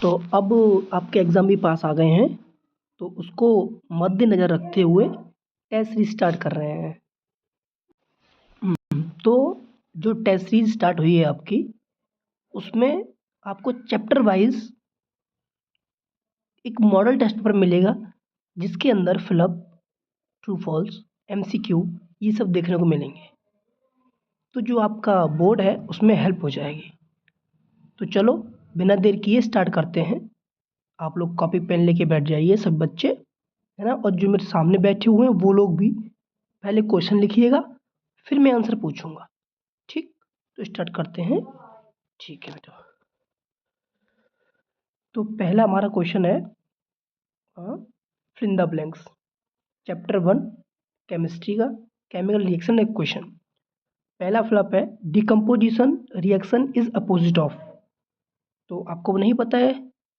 तो अब आपके एग्ज़ाम भी पास आ गए हैं, तो उसको मद्देनज़र रखते हुए टेस्ट सीरीज स्टार्ट कर रहे हैं। तो जो टेस्ट सीरीज स्टार्ट हुई है आपकी, उसमें आपको चैप्टर वाइज एक मॉडल टेस्ट पेपर मिलेगा, जिसके अंदर फिलअप, ट्रू फॉल्स, एमसीक्यू ये सब देखने को मिलेंगे। तो जो आपका बोर्ड है उसमें हेल्प हो जाएगी। तो चलो बिना देर किए स्टार्ट करते हैं। आप लोग कॉपी पेन लेके बैठ जाइए, सब बच्चे, है ना। और जो मेरे सामने बैठे हुए हैं वो लोग भी पहले क्वेश्चन लिखिएगा, फिर मैं आंसर पूछूंगा। ठीक, तो स्टार्ट करते हैं। ठीक है बेटा। तो पहला हमारा क्वेश्चन है fill in the blanks, chapter 1 chemistry का केमिकल रिएक्शन एक क्वेश्चन। पहला फ्लप है decomposition reaction is opposite of. तो आपको नहीं पता है,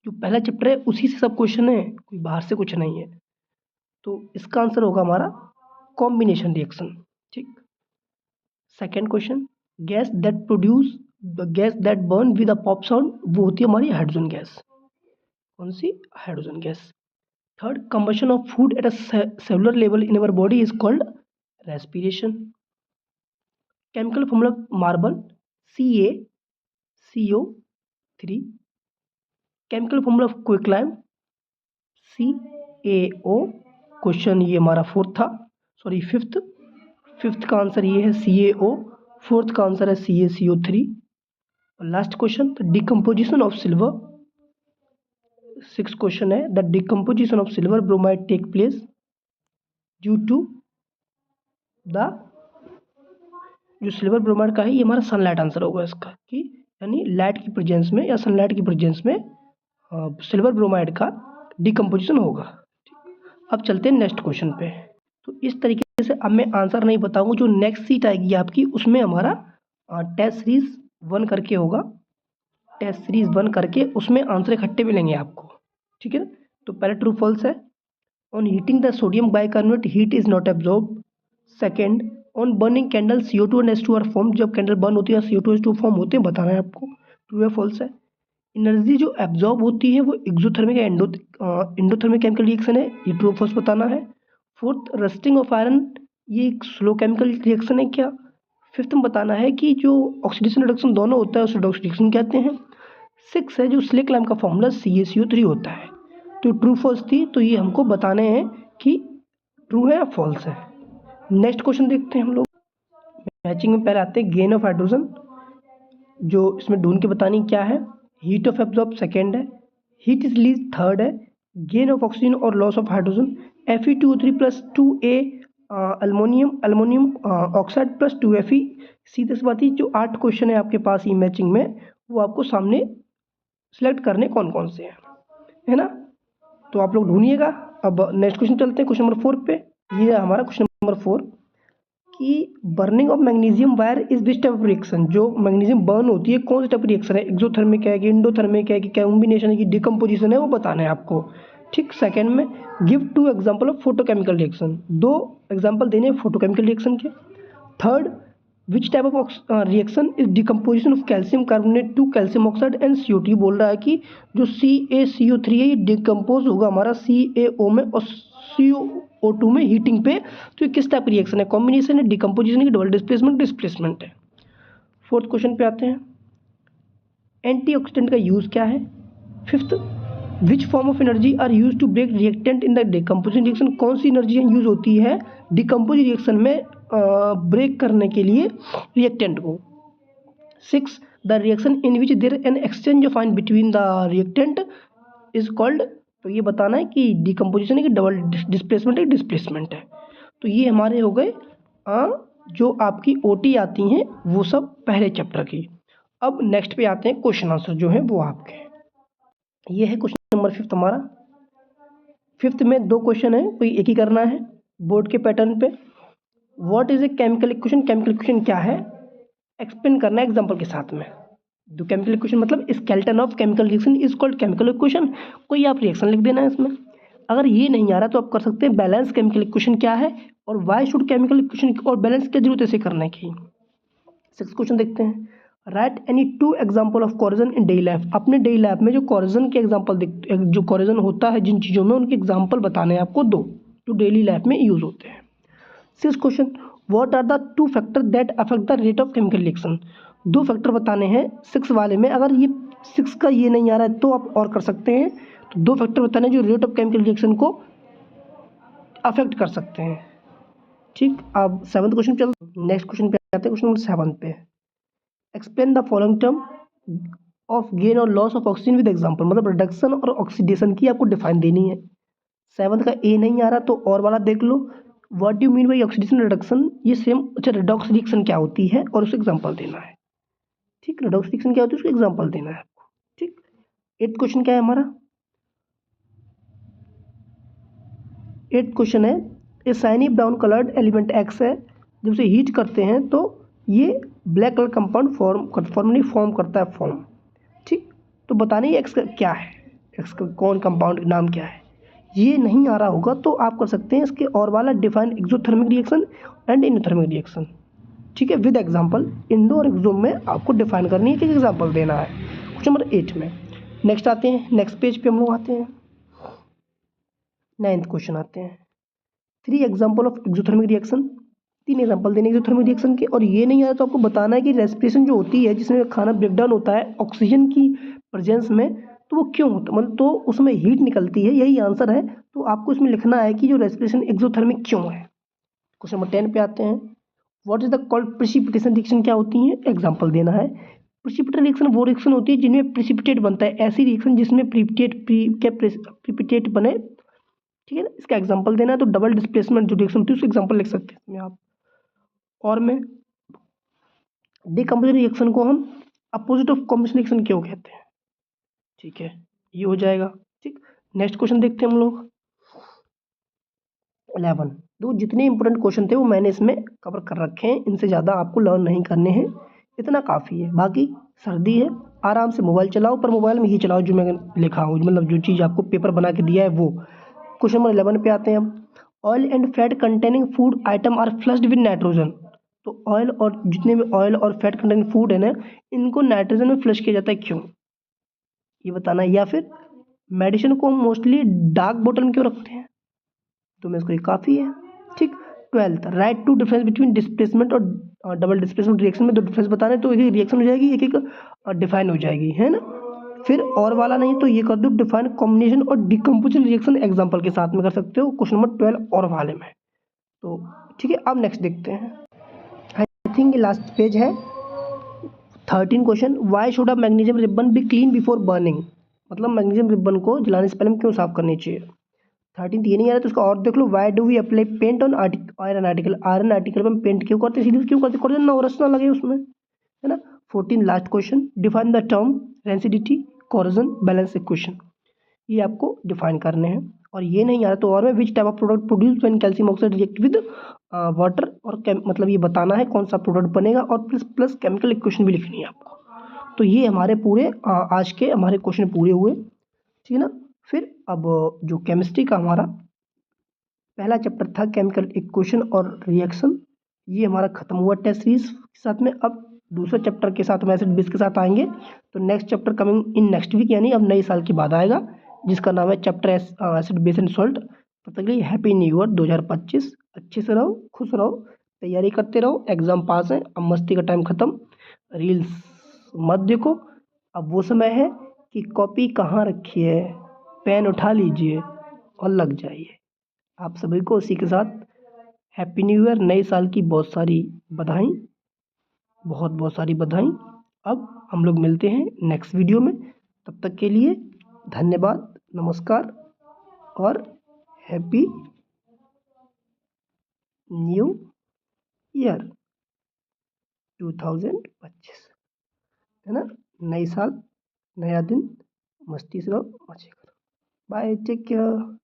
जो पहला चैप्टर है उसी से सब क्वेश्चन है, कोई बाहर से कुछ नहीं है। तो इसका आंसर होगा हमारा कॉम्बिनेशन रिएक्शन। ठीक। Second question, gas that burn with a pop sound, वो होती है हमारी हाइड्रोजन गैस। कौन सी? Hydrogen gas. Third, combustion of food at a cellular level in our body is called respiration. Chemical formula marble CaCO3। Chemical formula of quicklime CaO। Question ये हमारा fourth था, sorry fifth का answer ये है CaO, fourth का answer है CaCO3। और last question, the decomposition of silver. Six question है, the decomposition of silver bromide take place due to the, जो सिल्वर ब्रोमाइड का है ये हमारा सनलाइट आंसर होगा इसका, कि यानी लाइट की प्रेजेंस में या सनलाइट की प्रेजेंस में सिल्वर ब्रोमाइड का डिकम्पोजिशन होगा। अब चलते हैं नेक्स्ट क्वेश्चन पे। तो इस तरीके से अब मैं आंसर नहीं बताऊंगा, जो नेक्स्ट सीट आएगी आपकी उसमें हमारा टेस्ट सीरीज 1 करके होगा। टेस्ट सीरीज 1 करके उसमें आंसर इकट्ठे मिलेंगे आपको। ठीक है ना। तो पहले ट्रू फॉल्स है, on heating the sodium bicarbonate heat is not absorb. Second, on burning candle CO2 and H2 are form, जब कैंडल बर्न होती है CO2 H2 फॉर्म होते हैं, बताना है आपको। ट्रू है फॉल्स है। एनर्जी जो एब्जॉर्ब होती है वो एक्सोथर्मिक या एंडोथर्मिक केमिकल रिएक्शन है, ये ट्रू फॉल्स बताना है। फोर्थ, रस्टिंग ऑफ आयरन, ये एक स्लो केमिकल रिएक्शन है क्या। फिफ्थ में बताना है कि जो ऑक्सीडेशन रिडक्शन दोनों होता है उसे रिडक्शन रिएक्शन कहते हैं। सिक्स है, जो स्लिक लाइम का फॉर्मूला CaCO3 होता है। तो ट्रू फॉल्स थी, तो ये हमको बताने हैं कि ट्रू है या फॉल्स है। नेक्स्ट क्वेश्चन देखते हैं हम लोग। मैचिंग में पहले आते हैं गेन ऑफ हाइड्रोजन, जो इसमें ढूंढ के बतानी क्या है। हीट ऑफ एब्जॉर्ब सेकेंड है, हीट इज रिलीज थर्ड है, गेन ऑफ ऑक्सीजन और loss of hydrogen Fe2O3 plus 2A aluminium oxide plus 2Fe। सीधे सी बात ही, जो 8 क्वेश्चन है आपके पास ई मैचिंग में, वो आपको सामने सिलेक्ट करने कौन कौन से हैं, है ना। तो आप लोग ढूंढिएगा। अब नेक्स्ट क्वेश्चन चलते हैं, क्वेश्चन नंबर 4 पे। ये है हमारा क्वेश्चन नंबर 4 कि burning of magnesium wire is which type of reaction. जो मैग्नीशियम बर्न होती है कौन सी टाइप रिएक्शन है, एक्सोथर्मिक है कि इंडोथर्मिक है कि कॉम्बिनेशन है कि डिकम्पोजिशन है, वो बताना है आपको। ठीक। सेकंड में, give 2 example of photochemical reaction, 2 example देने फोटोकेमिकल रिएक्शन के। Third, which type of reaction is decomposition of calcium carbonate to calcium oxide and CO2। बोल रहा है कि जो CaCO3 है ये डिकम्पोज होगा हमारा CaO में और CO2 में हीटिंग पे। तो ये किस टाइप की रिएक्शन है, कॉम्बिनेशन है, डिकम्पोजिशन है, डबल डिस्प्लेसमेंट है। फोर्थ क्वेश्चन पे आते हैं, एंटीऑक्सीडेंट का यूज़ क्या है। Fifth, which form of energy are use to break reactant in the decomposition reaction. कौन सी एनर्जी यूज होती है डिकम्पोज रिएक्शन में ब्रेक करने के लिए रिएक्टेंट को। Six, the reaction in which there an exchange of ion between the reactant is called. तो ये बताना है कि डिकम्पोजिशन है कि डबल डिस्प्लेसमेंट है। तो ये हमारे हो गए जो आपकी OT आती हैं वो सब पहले चैप्टर की। अब नेक्स्ट पे आते हैं, क्वेश्चन आंसर जो है वो आपके। ये है क्वेश्चन नंबर 5 हमारा। 5th में 2 क्वेश्चन है, कोई एक ही करना है बोर्ड के पैटर्न पे। What is a chemical equation, chemical equation क्या है एक्सप्लेन करना है एग्जांपल के साथ में। जो केमिकल इक्वेशन मतलब skeleton of chemical reaction is called chemical equation. कोई आप रिएक्शन लिख देना है इसमें। अगर ये नहीं आ रहा तो आप कर सकते हैं बैलेंस केमिकल इक्वेशन क्या है और वाई शुड केमिकल इक्वेशन और बैलेंस क्या जरूरत है इसे करने की। 6th क्वेश्चन देखते हैं, right any 2 example of corrosion in daily life. अपने डेली लाइफ में जो कोरिजन के एग्जाम्पल जो कोरिजन होता है जिन चीज़ों में, उनके एग्जाम्पल बताने हैं आपको 2 जो डेली लाइफ में यूज होते हैं। 6 question, what are the 2 factor that affect the rate of chemical reaction. 2 factor बताने हैं 6 वाले में। अगर ये 6 का ये नहीं आ रहा है तो आप और कर सकते हैं। तो 2 फैक्टर बताने हैं जो रेट ऑफ केमिकल रिएक्शन को अफेक्ट कर सकते हैं। ठीक, अब 7th क्वेश्चन चलते, नेक्स्ट क्वेश्चन पे आते हैं, क्वेश्चन नंबर 7 पे। Explain the following term of gain और loss of oxygen with example. मतलब रिडक्शन और ऑक्सीडेशन की आपको डिफाइन देनी है। 7th का ए नहीं आ रहा तो और वाला देख लो। What do mean by oxidation reduction, ये सेम। अच्छा, रिडॉक्स रिएक्शन क्या होती है और उसका एग्जांपल देना है। ठीक, रिडॉक्स रिएक्शन क्या होती है उसका एग्जांपल देना है आपको। ठीक, 8th क्वेश्चन क्या है हमारा, 8th क्वेश्चन है a shiny brown coloured element X है, जब उसे हीट करते हैं तो ये ब्लैक कलर कंपाउंड फॉर्म करता है फॉर्म। ठीक, तो बताने एक्स का क्या है, एक्स का कौन कंपाउंड नाम क्या है। ये नहीं आ रहा होगा तो आप कर सकते हैं इसके और वाला, define exothermic reaction and endothermic reaction. ठीक है, विद एग्जांपल। इंडो और एक्सो में आपको डिफाइन करनी है कि एग्जांपल देना है। क्वेश्चन नंबर 8 में नेक्स्ट आते हैं, नेक्स्ट पेज पे हम लोग आते हैं, 9th क्वेश्चन आते हैं। 3 example of exothermic reaction, 3 example देने एक्सोथर्मिक रिएक्शन के। और ये नहीं आया तो आपको बताना है कि रेस्पिरेशन जो होती है जिसमें खाना ब्रेकडाउन होता है ऑक्सीजन की प्रेजेंस में, तो वो क्यों होता, मतलब तो उसमें हीट निकलती है, यही आंसर है। तो आपको इसमें लिखना है कि जो रेस्पिरेशन एक्सोथर्मिक क्यों है। क्वेश्चन नंबर 10 पे आते हैं। What is the called precipitation reaction, क्या होती है, एग्जांपल देना है। प्रेसिपिटेशन रिएक्शन वो रिएक्शन होती है जिनमें प्रेसिपिटेट बनता है, ऐसी रिएक्शन जिसमें प्रेसिपिटेट बने। ठीक है ना, इसका एग्जांपल देना है। तो डबल डिस्प्लेसमेंट जो रिएक्शन होती है उसका एग्जांपल लिख सकते हैं इसमें आप। और में डिकम्पोजिशन रिएक्शन को हम अपोजिट ऑफ कॉम्बिनेशन रिएक्शन क्यों कहते हैं। ठीक है, ये हो जाएगा। ठीक, नेक्स्ट क्वेश्चन देखते हैं हम लोग 11। दो जितने इंपॉर्टेंट क्वेश्चन थे वो मैंने इसमें कवर कर रखे हैं, इनसे ज़्यादा आपको लर्न नहीं करने हैं, इतना काफ़ी है। बाकी सर्दी है, आराम से मोबाइल चलाओ, पर मोबाइल में ही चलाओ जो मैंने लिखा हो, मतलब जो चीज़ आपको पेपर बना के दिया है वो। क्वेश्चन नंबर 11 पे आते हैं हम। Oil and fat containing food item are flushed with nitrogen. तो ऑयल और जितने भी ऑयल और फैट कंटेनिंग फूड है ना, इनको नाइट्रोजन में फ्लश किया जाता है, क्यों, ये बताना है। या फिर मेडिसिन को हम मोस्टली डार्क बॉटल में क्यों रखते हैं, तो मैं इसको ये काफ़ी है। ठीक, 12th write to difference between displacement और डबल डिस्प्लेसमेंट रिएक्शन में 2 डिफरेंस बताने, तो एक रिएक्शन हो जाएगी, एक डिफाइन हो जाएगी, है ना। फिर और वाला नहीं तो ये कर दो, डिफाइन कॉम्बिनेशन और डिकम्पोजिशन रिएक्शन एग्जांपल के साथ में कर सकते हो क्वेश्चन नंबर 12 और वाले में। तो ठीक है, अब नेक्स्ट देखते हैं। आई थिंक लास्ट पेज है, 13 question. Why should a magnesium ribbon be clean before burning. मतलब मैग्नीशियम रिबन को जलाने से पहले क्यों साफ करनी चाहिए। 13 ये नहीं आ रहा तो उसका और देख लो। Why do we apply paint on iron article, iron article पर हम पेंट क्यों करते हैं, सीधे क्यों करते, कोरिजन ना रस ना लगे उसमें, है ना। 14 last question, define the term rancidity corrosion balance equation, ये आपको डिफाइन करने हैं। और ये नहीं आ रहा तो और में विच type of product produce when calcium oxide react with water, और मतलब ये बताना है कौन सा प्रोडक्ट बनेगा, और प्लस केमिकल इक्वेशन भी लिखनी है आपको। तो ये हमारे पूरे आज के हमारे क्वेश्चन पूरे हुए, ठीक है ना। फिर अब जो केमिस्ट्री का हमारा पहला चैप्टर था केमिकल इक्वेशन और रिएक्शन, ये हमारा खत्म हुआ टेस्ट सीरीज के साथ में। अब दूसरे चैप्टर के साथ हम एसिड बेस के साथ आएंगे। तो next chapter coming in next week, यानी अब नए साल के बाद आएगा, जिसका नाम है chapter acid base and salt. तब तक के लिए हैप्पी न्यू ईयर 2025। अच्छे से रहो, खुश रहो, तैयारी करते रहो, एग्जाम पास है। अब मस्ती का टाइम खत्म, रील्स मत देखो। अब वो समय है कि कॉपी कहाँ रखी है, पेन उठा लीजिए और लग जाइए। आप सभी को उसी के साथ हैप्पी न्यू ईयर, नए साल की बहुत सारी बधाई, बहुत बहुत सारी बधाई। अब हम लोग मिलते हैं नेक्स्ट वीडियो में, तब तक के लिए धन्यवाद, नमस्कार और हैप्पी न्यू ईयर 2025, है ना। नई साल, नया दिन, मस्ती से रहो, मजे करो। Bye, take care.